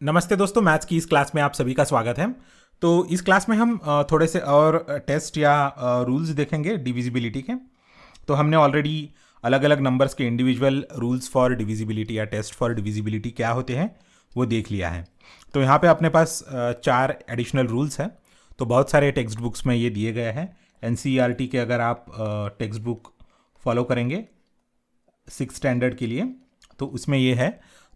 नमस्ते दोस्तों, मैथ्स की इस क्लास में आप सभी का स्वागत है। तो इस क्लास में हम थोड़े से और टेस्ट या रूल्स देखेंगे डिविजिबिलिटी के। तो हमने ऑलरेडी अलग अलग नंबर्स के इंडिविजुअल रूल्स फॉर डिविजिबिलिटी या टेस्ट फॉर डिविजिबिलिटी क्या होते हैं वो देख लिया है। तो यहाँ पे अपने पास चार एडिशनल रूल्स हैं। तो बहुत सारे टेक्स्ट बुक्स में ये दिए गए हैं। एनसीईआरटी के अगर आप टेक्स्ट बुक फॉलो करेंगे 6th स्टैंडर्ड के लिए तो उसमें ये है।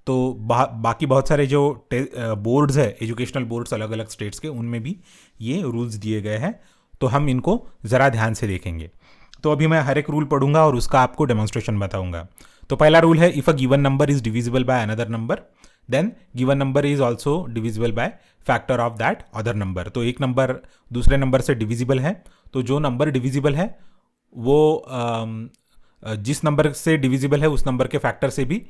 तो बाकी बहुत सारे जो बोर्ड्स है, एजुकेशनल बोर्ड्स अलग अलग स्टेट्स के, उनमें भी ये रूल्स दिए गए हैं। तो हम इनको ज़रा ध्यान से देखेंगे। तो अभी मैं हर एक रूल पढ़ूंगा और उसका आपको डेमोन्स्ट्रेशन बताऊंगा। तो पहला रूल है, if a given number is divisible by another number then given number is also divisible by factor of that other number. तो एक नंबर दूसरे नंबर से डिविजिबल है, तो जो नंबर डिविजिबल है वो जिस नंबर से डिविजिबल है उस नंबर के फैक्टर से भी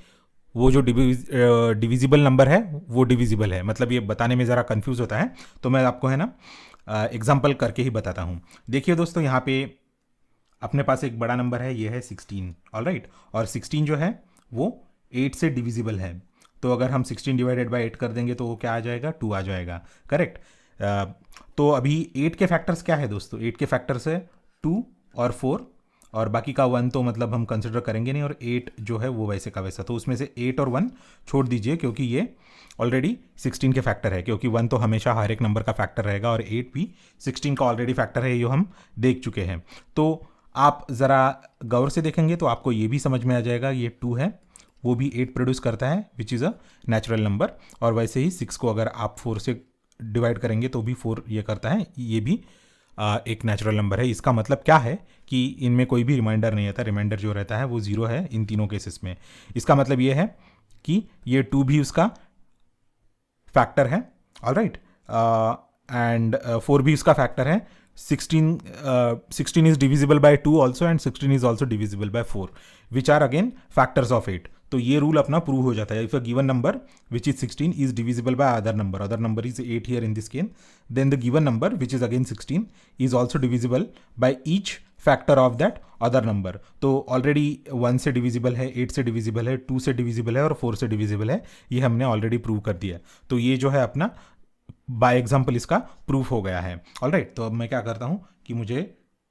वो जो डिविजिबल नंबर है वो डिविजिबल है। मतलब ये बताने में ज़रा कंफ्यूज होता है, तो मैं आपको है ना एग्जांपल करके ही बताता हूँ। देखिए दोस्तों, यहाँ पे अपने पास एक बड़ा नंबर है, ये है 16, ऑलराइट। और 16 जो है वो 8 से डिविजिबल है। तो अगर हम 16 डिवाइडेड बाई 8 कर देंगे तो वो क्या आ जाएगा, 2 आ जाएगा, करेक्ट। तो अभी 8 के फैक्टर्स क्या है दोस्तों, 8 के फैक्टर्स है 2 और 4 और बाकी का 1 तो मतलब हम कंसिडर करेंगे नहीं, और 8 जो है वो वैसे का वैसा। तो उसमें से 8 और 1 छोड़ दीजिए क्योंकि ये ऑलरेडी 16 के फैक्टर है, क्योंकि 1 तो हमेशा हर एक नंबर का फैक्टर रहेगा और 8 भी 16 का ऑलरेडी फैक्टर है, ये हम देख चुके हैं। तो आप ज़रा गौर से देखेंगे तो आपको ये भी समझ में आ जाएगा, ये 2 है वो भी 8 प्रोड्यूस करता है which is a natural number. और वैसे ही 6 को अगर आप 4 से डिवाइड करेंगे तो भी 4 ये करता है, ये भी एक नेचुरल नंबर है। इसका मतलब क्या है कि इनमें कोई भी रिमाइंडर नहीं आता, रिमाइंडर जो रहता है वो 0 है इन तीनों केसेस में। इसका मतलब ये है कि ये 2 भी उसका फैक्टर है, ऑलराइट, एंड 4 भी उसका फैक्टर है। 16 is divisible by 2 also and 16 is also divisible by 4 which are again factors of 8। तो ये रूल अपना प्रूव हो जाता है। If a given number which is 16 is divisible by other number is 8 here in this case, then the given number which is again 16 is also divisible by each factor of that other number. तो already 1 से divisible है, 8 से divisible है, 2 से divisible है और 4 से divisible है, ये हमने ऑलरेडी प्रूव कर दिया। तो ये जो है अपना बाय एग्जाम्पल इसका प्रूफ हो गया है, ऑलराइट। तो अब मैं क्या करता हूँ कि मुझे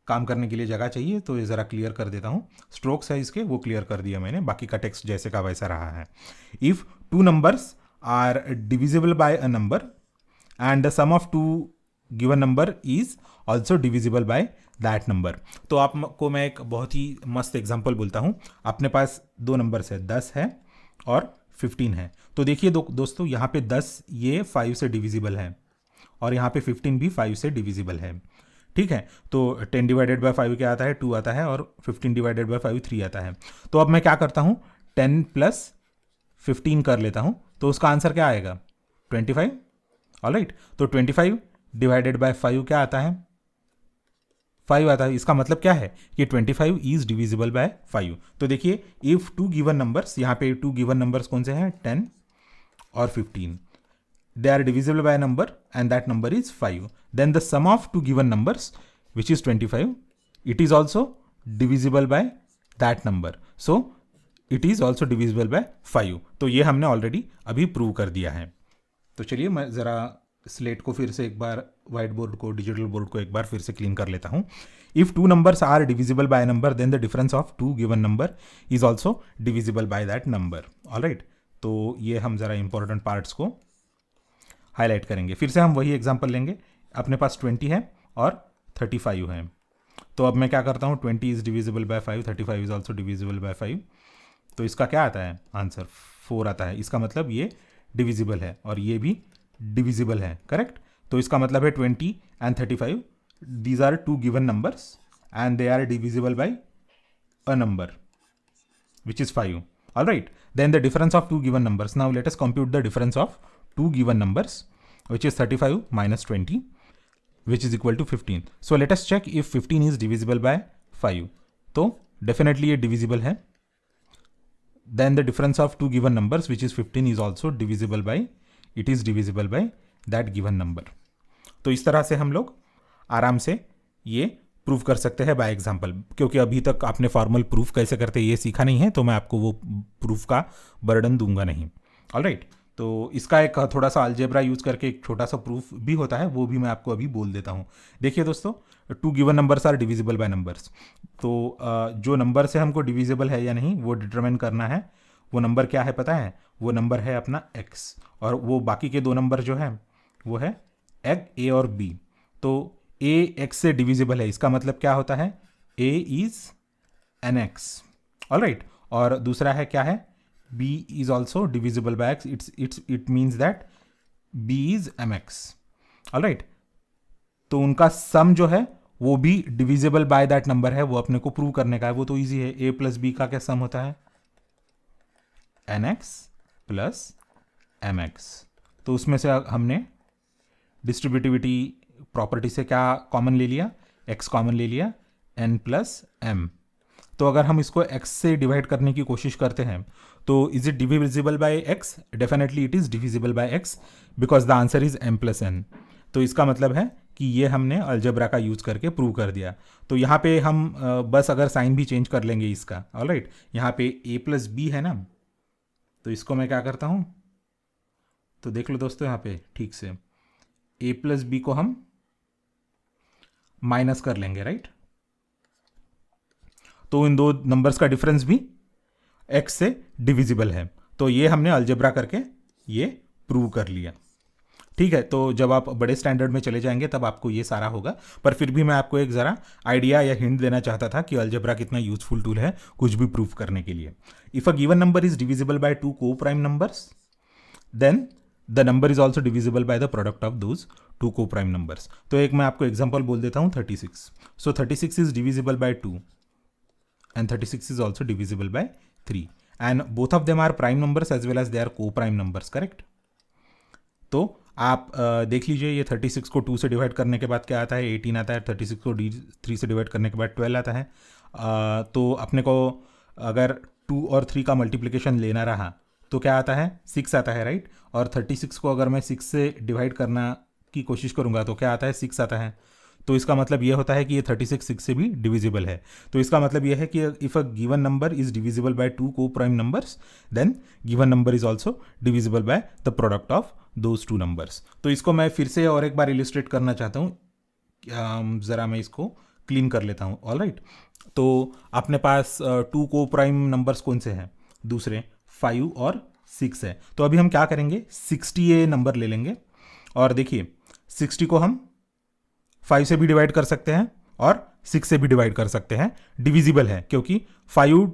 काम करने के लिए जगह चाहिए, तो ये ज़रा क्लियर कर देता हूँ। स्ट्रोक्स है इसके वो क्लियर कर दिया मैंने, बाकी का टेक्स्ट जैसे का वैसा रहा है। If 2 numbers are divisible by a number and the sum of 2 given number is also divisible by that number. तो आपको मैं एक बहुत ही मस्त एग्जाम्पल बोलता हूँ। अपने पास 2 नंबर्स है, 10 है और 15 है। तो देखिए दोस्तों, यहाँ पे 10 ये 5 से डिविजिबल है और यहाँ पे 15 भी 5 से डिविजिबल है, ठीक है। तो 10 डिवाइडेड बाय 5 क्या आता है, 2 आता है, और 15 डिवाइडेड बाय 5 3 आता है। तो अब मैं क्या करता हूँ, 10 प्लस 15 कर लेता हूँ, तो उसका आंसर क्या आएगा, 25, ऑलराइट। तो 25 डिवाइडेड बाय 5 क्या आता है, 5 आता है। इसका मतलब क्या है कि 25 इज डिविजिबल बाय 5। तो देखिए, इफ 2 गिवन नंबर्स, यहाँ पे 2 गिवन नंबर्स कौन से हैं, 10 और 15, they are divisible by number and that number is 5, then the sum of 2 given numbers which is 25, it is also divisible by that number, so it is also divisible by 5। तो ये हमने already अभी prove कर दिया है। तो चलिए मैं ज़रा स्लेट को फिर से एक बार, व्हाइट बोर्ड को, डिजिटल बोर्ड को एक बार फिर से क्लीन कर लेता हूँ। If 2 numbers are divisible by number then the difference of 2 given number is also divisible by that number, alright. तो ये हम ज़रा इंपॉर्टेंट पार्ट्स को हाईलाइट करेंगे। फिर से हम वही एग्जांपल लेंगे। अपने पास 20 है और 35 है। तो अब मैं क्या करता हूँ, 20 is divisible by 5, 35 is also divisible by 5। तो इसका क्या आता है आंसर, 4 आता है। इसका मतलब ये डिविजिबल है और ये भी डिविजिबल है, करेक्ट। तो इसका मतलब है 20 and 35 these are 2 given numbers and they are divisible by a number which is 5, alright. Then the difference of 2 given numbers, now let us compute the difference of 2 given numbers which is 35 minus 20 which is equal to 15. So let us check if 15 is divisible by 5. तो definitely ये divisible है। Then the difference of 2 given numbers which is 15 is also divisible by, it is divisible by that given number. तो इस तरह से हम लोग आराम से ये प्रूव कर सकते हैं बाय एग्जाम्पल। क्योंकि अभी तक आपने फॉर्मल प्रूफ कैसे करते ये सीखा नहीं है, तो मैं आपको वो प्रूफ का बर्डन दूंगा नहीं, ऑलराइट। तो इसका एक थोड़ा सा अलजेब्रा यूज करके एक छोटा सा प्रूफ भी होता है, वो भी मैं आपको अभी बोल देता हूँ। देखिए दोस्तों, 2 given numbers are divisible by numbers. तो जो नंबर से हमको डिविजिबल है या नहीं वो डिटरमाइन करना है। वो नंबर क्या है पता है? वो नंबर है अपना x, और वो बाकी के 2 नंबर जो है वो है a और b। तो a x से डिविजिबल है, इसका मतलब क्या होता है? a is nx, alright. और दूसरा है क्या है? b is also divisible by x. It means that b is mx, alright। तो उनका सम जो है वो भी डिविजिबल बाय दैट नंबर है, वो अपने को प्रूव करने का है। वो तो इजी है, a प्लस b का क्या सम होता है? nx plus mx। तो उसमें से हमने डिस्ट्रीब्यूटिविटी प्रॉपर्टी से क्या कॉमन ले लिया? x कॉमन ले लिया, n प्लस m। तो अगर हम इसको x से डिवाइड करने की कोशिश करते हैं तो is it divisible by x? Definitely it is divisible bye x because the answer is m plus n। तो इसका मतलब है कि ये हमने अलजेब्रा का यूज करके प्रूव कर दिया। तो यहाँ पे हम बस अगर साइन भी चेंज कर लेंगे इसका, ऑलराइट। यहाँ पे a प्लस बी है ना, तो इसको मैं क्या करता हूँ, तो देख लो दोस्तों यहाँ पे ठीक से, a प्लस बी को हम माइनस कर लेंगे, राइट। तो इन 2 नंबर्स का डिफरेंस भी x से डिविजिबल है। तो ये हमने अलजेब्रा करके ये प्रूव कर लिया, ठीक है। तो जब आप बड़े स्टैंडर्ड में चले जाएंगे तब आपको ये सारा होगा, पर फिर भी मैं आपको एक ज़रा आइडिया या हिंट देना चाहता था कि अलजेब्रा कितना यूजफुल टूल है कुछ भी प्रूव करने के लिए। If a given number is divisible by 2 coprime numbers, then the number is also divisible by the product of those 2 coprime numbers. तो एक मैं आपको एग्जाम्पल बोल देता हूँ, 36। सो 36 is divisible by 2 and 36 is also divisible by 3, and both of them are prime numbers as well as they are co-prime numbers, correct। तो आप देख लीजिए, ये 36 को 2 से डिवाइड करने के बाद क्या आता है? 18 आता है। 36 को 3 से डिवाइड करने के बाद 12 आता है। तो अपने को अगर 2 और 3 का मल्टीप्लिकेशन लेना रहा तो क्या आता है? 6 आता है, राइट। और 36 को अगर मैं 6 से डिवाइड करना की कोशिश करूँगा तो क्या आता है? 6 आता है। तो इसका मतलब ये होता है कि ये 36 6 से भी डिविजिबल है। तो इसका मतलब ये है कि if a given number is divisible by 2 coprime numbers, then given number is also divisible by the product of those 2 numbers. तो इसको मैं फिर से और एक बार इलिस्ट्रेट करना चाहता हूँ, ज़रा मैं इसको क्लीन कर लेता हूँ, ऑलराइट। तो अपने पास 2 को प्राइम नंबर्स कौन से हैं? दूसरे 5 और 6 है। तो अभी हम क्या करेंगे? 60 ये नंबर ले लेंगे, और देखिए 60 को हम 5 से भी डिवाइड कर सकते हैं और 6 से भी डिवाइड कर सकते हैं। डिविजिबल है क्योंकि 5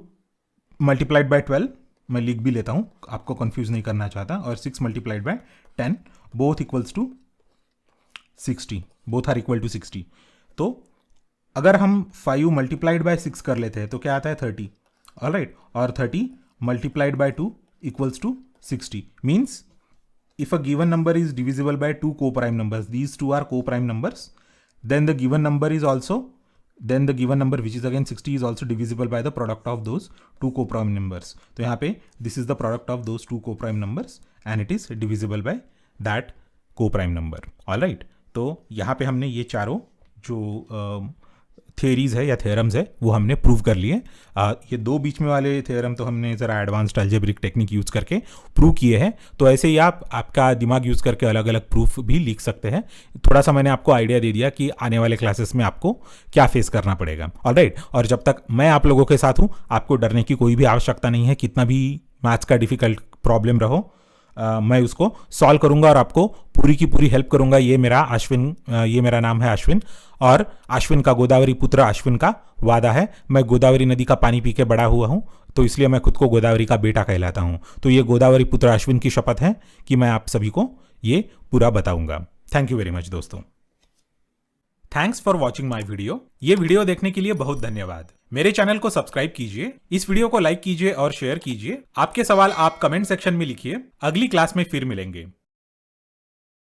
मल्टीप्लाइड बाय 12, मैं लिख भी लेता हूं, आपको कंफ्यूज नहीं करना चाहता, और 6 multiplied by 10, both equals to 60, both are equal to 60। तो अगर हम 5 मल्टीप्लाइड बाय 6 कर लेते हैं तो क्या आता है? 30, ऑलराइट। और 30 multiplied by 2 equals to 60, means if a given number is divisible by 2 co-prime numbers, these 2 are co-prime numbers, then the given number which is again 60 is also divisible by the product of those 2 co-prime numbers। तो यहाँ पे this is the product of those 2 co-prime numbers and it is divisible by that co-prime number, alright। तो यहाँ पे हमने ये चारों जो थियरीज है या थ्योरम्स है वो हमने प्रूव कर लिए। ये 2 बीच में वाले थ्योरम तो हमने ज़रा एडवांस्ड अलजेब्रिक टेक्निक यूज़ करके प्रूव किए हैं। तो ऐसे ही आप आपका दिमाग यूज़ करके अलग अलग प्रूफ भी लिख सकते हैं। थोड़ा सा मैंने आपको आइडिया दे दिया कि आने वाले क्लासेस में आपको क्या फेस करना पड़ेगा, ऑलराइट। और जब तक मैं आप लोगों के साथ हूँ आपको डरने की कोई भी आवश्यकता नहीं है। कितना भी मैथ्स का डिफिकल्ट प्रॉब्लम रहो, मैं उसको सॉल्व करूंगा और आपको पूरी की पूरी हेल्प करूंगा। ये मेरा नाम है अश्विन, और अश्विन का गोदावरी पुत्र अश्विन का वादा है। मैं गोदावरी नदी का पानी पी के बड़ा हुआ हूं, तो इसलिए मैं खुद को गोदावरी का बेटा कहलाता हूं। तो ये गोदावरी पुत्र अश्विन की शपथ है कि मैं आप सभी को ये पूरा बताऊंगा। थैंक यू वेरी मच दोस्तों। Thanks for watching my video. ये वीडियो देखने के लिए बहुत धन्यवाद। मेरे चैनल को सब्सक्राइब कीजिए, इस वीडियो को लाइक कीजिए और शेयर कीजिए। आपके सवाल आप कमेंट सेक्शन में लिखिए। अगली क्लास में फिर मिलेंगे।